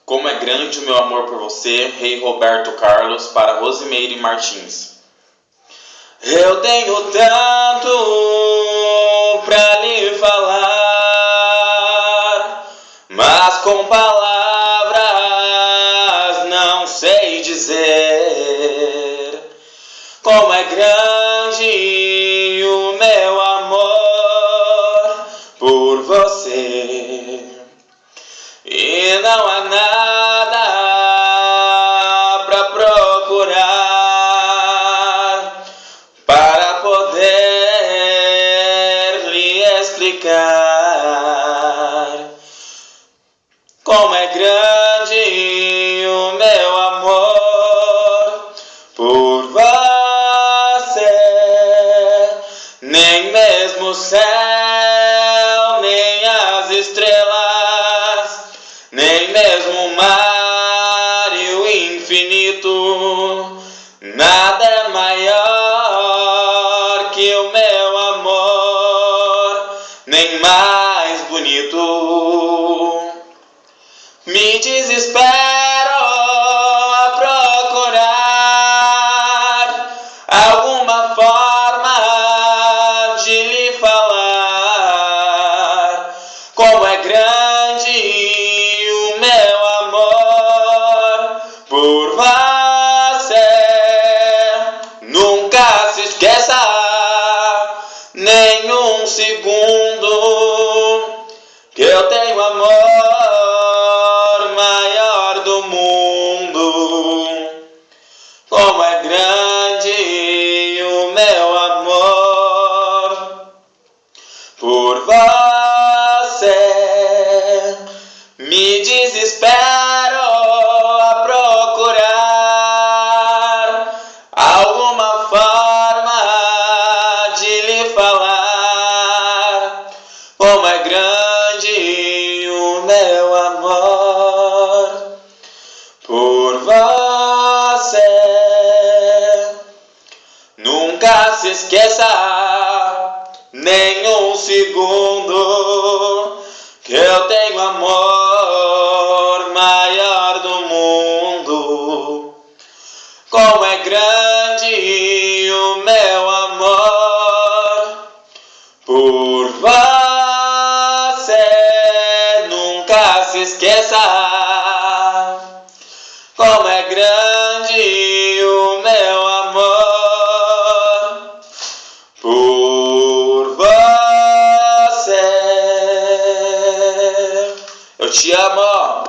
Como é grande o meu amor por você, Rei Roberto Carlos, para Rosimeire Martins. Eu tenho tanto pra lhe falar, mas com palavras não sei dizer. Como é grande o meu amor por você, e não há nada pra procurar para poder lhe explicar. Como é grande o meu amor por você, nem mesmo o céu, nem as estrelas, nem mesmo o mar e o infinito, nada é maior que o meu amor, nem mais bonito. Me desespero a procurar alguma forma de lhe falar. Como é grande o meu amor por você. Nunca se esqueça, nem um segundo, que eu tenho amor maior do mundo. Como é grande o meu amor por você. Me desespero a procurar alguma forma de lhe falar. Como é grande o meu amor por você. Nunca se esqueça, nem um segundo, que eu tenho amor maior do mundo. Como é grande o meu amor por você. Nunca se esqueça, como é grande o meu amor por você. Eu te amo.